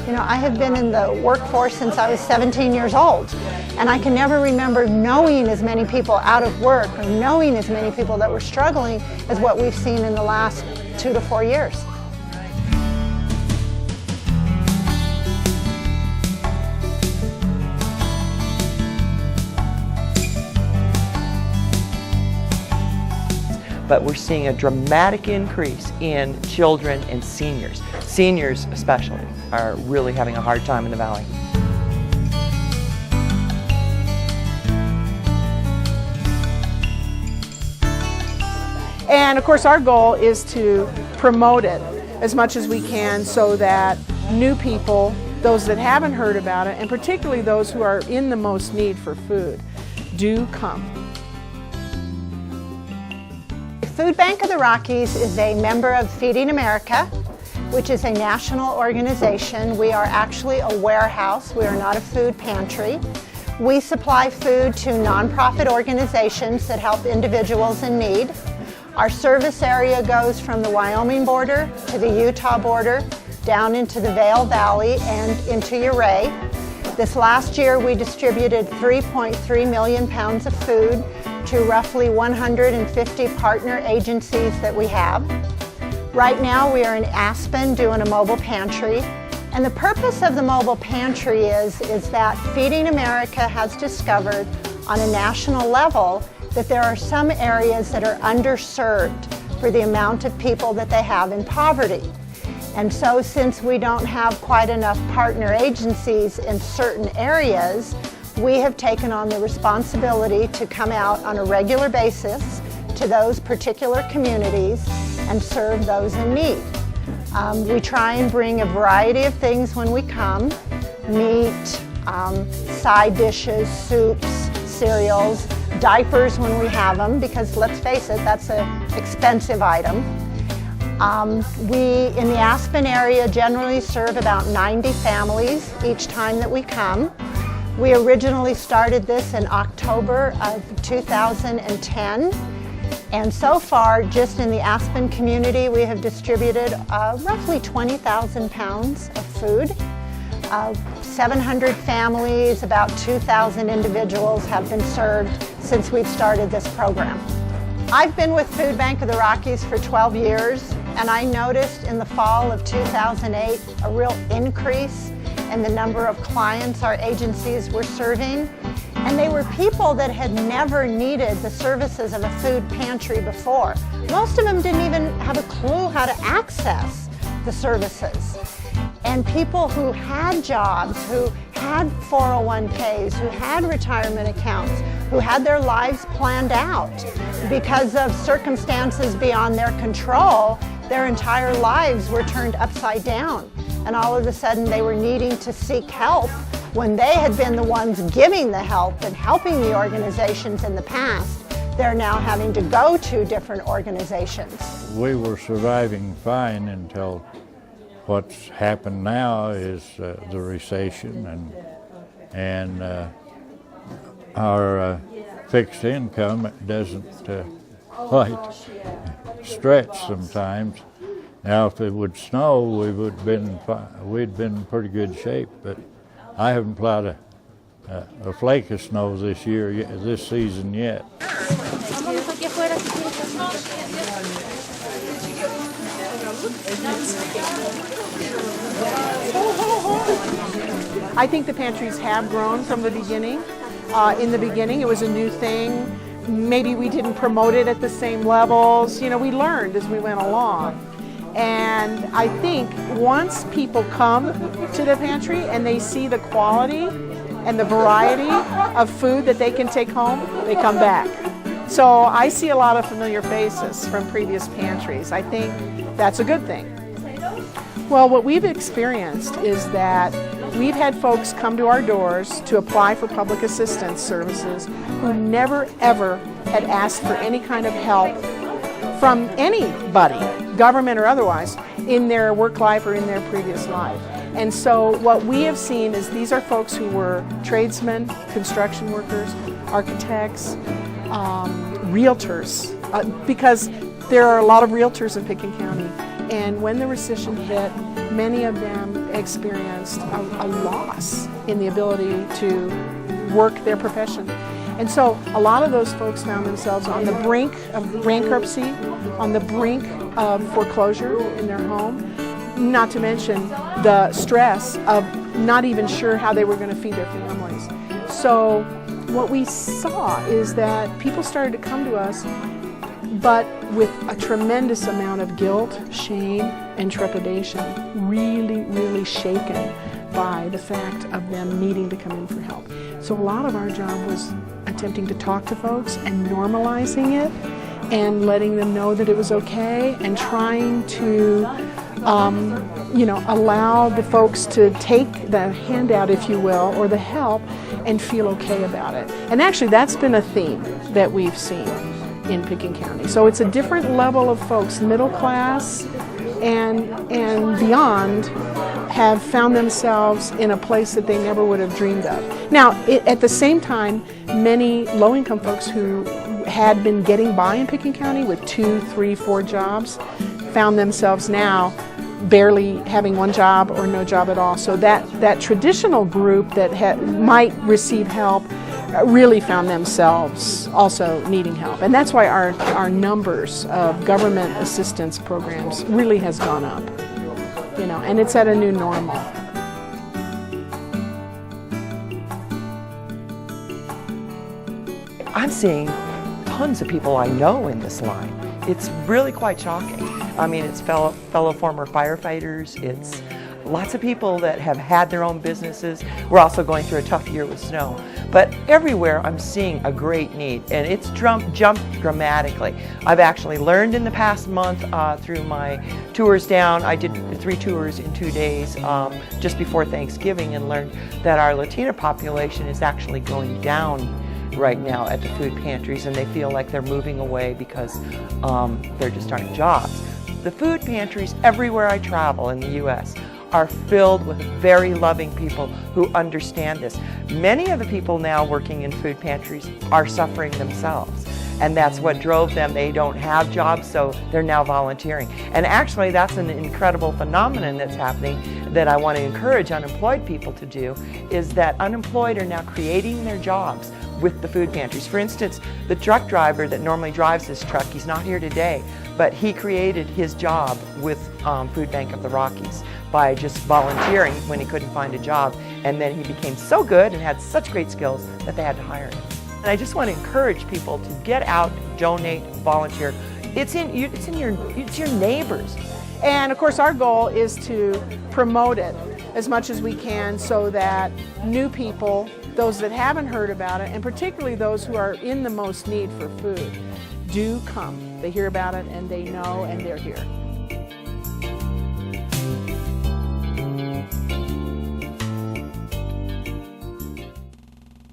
You know, I have been in the workforce since I was 17 years old, and I can never remember knowing as many people out of work or knowing as many people that were struggling as what we've seen in the last 2 to 4 years. But we're seeing a dramatic increase in children and seniors. Seniors especially are really having a hard time in the valley. And of course our goal is to promote it as much as we can so that new people, those that haven't heard about it, and particularly those who are in the most need for food, do come. Food Bank of the Rockies is a member of Feeding America, which is a national organization. We are actually a warehouse. We are not a food pantry. We supply food to nonprofit organizations that help individuals in need. Our service area goes from the Wyoming border to the Utah border, down into the Vail Valley and into Ouray. This last year we distributed 3.3 million pounds of food to roughly 150 partner agencies that we have. Right now we are in Aspen doing a mobile pantry, and the purpose of the mobile pantry is that Feeding America has discovered on a national level that there are some areas that are underserved for the amount of people that they have in poverty. And so since we don't have quite enough partner agencies in certain areas, we have taken on the responsibility to come out on a regular basis to those particular communities and serve those in need. We try and bring a variety of things when we come: meat, side dishes, soups, cereals, diapers when we have them, because let's face it, that's an expensive item. We, in the Aspen area, generally serve about 90 families each time that we come. We originally started this in October of 2010, and so far, just in the Aspen community, we have distributed roughly 20,000 pounds of food. 700 families, about 2,000 individuals have been served since we've started this program. I've been with Food Bank of the Rockies for 12 years, and I noticed in the fall of 2008 a real increase in the number of clients our agencies were serving. And they were people that had never needed the services of a food pantry before. Most of them didn't even have a clue how to access the services. And people who had jobs, who had 401ks, who had retirement accounts, who had their lives planned out because of circumstances beyond their control, their entire lives were turned upside down. And all of a sudden they were needing to seek help when they had been the ones giving the help and helping the organizations in the past. They're now having to go to different organizations. We were surviving fine until what's happened now is the recession, and our fixed income doesn't quite stretch sometimes. Now, if it would snow, we'd been in pretty good shape, but I haven't plowed a flake of snow this season yet. I think the pantries have grown from the beginning. In the beginning, it was a new thing. Maybe we didn't promote it at the same levels. You know, we learned as we went along. And I think once people come to the pantry and they see the quality and the variety of food that they can take home, they come back. So I see a lot of familiar faces from previous pantries. I think that's a good thing. Well, what we've experienced is that we've had folks come to our doors to apply for public assistance services who never ever had asked for any kind of help from anybody, government or otherwise, in their work life or in their previous life. And so what we have seen is these are folks who were tradesmen, construction workers, architects, realtors, because there are a lot of realtors in Pitkin County, And when the recession hit, many of them experienced a loss in the ability to work their profession. And so a lot of those folks found themselves on the brink of bankruptcy, on the brink of foreclosure in their home, not to mention the stress of not even sure how they were going to feed their families. So what we saw is that people started to come to us, but with a tremendous amount of guilt, shame, and trepidation, really, really shaken by the fact of them needing to come in for help. So a lot of our job was attempting to talk to folks and normalizing it and letting them know that it was okay, and trying to allow the folks to take the handout, if you will, or the help, and feel okay about it. And actually that's been a theme that we've seen in Pitkin County. So it's a different level of folks, middle class and beyond, have found themselves in a place that they never would have dreamed of. Now, at the same time, many low-income folks who had been getting by in Pitkin County with 2, 3, 4 jobs found themselves now barely having one job or no job at all. So that traditional group that might receive help really found themselves also needing help. And that's why our numbers of government assistance programs really has gone up, and it's at a new normal. I'm seeing tons of people I know in this line. It's really quite shocking. I mean, it's fellow former firefighters, it's lots of people that have had their own businesses. We're also going through a tough year with snow. But everywhere I'm seeing a great need, and it's jumped dramatically. I've actually learned in the past month through my tours down. I did 3 tours in 2 days just before Thanksgiving, and learned that our Latina population is actually going down right now at the food pantries, and they feel like they're moving away because there just aren't jobs. The food pantries everywhere I travel in the U.S. are filled with very loving people who understand this. Many of the people now working in food pantries are suffering themselves, and that's what drove them. They don't have jobs, so they're now volunteering. And actually, that's an incredible phenomenon that's happening that I want to encourage unemployed people to do, is that unemployed are now creating their jobs with the food pantries. For instance, the truck driver that normally drives this truck, he's not here today, but he created his job with Food Bank of the Rockies by just volunteering when he couldn't find a job, and then he became so good and had such great skills that they had to hire him. And I just want to encourage people to get out, donate, volunteer. It's your neighbors. And of course our goal is to promote it as much as we can, so that new people, those that haven't heard about it, and particularly those who are in the most need for food, do come. They hear about it and they know, and they're here.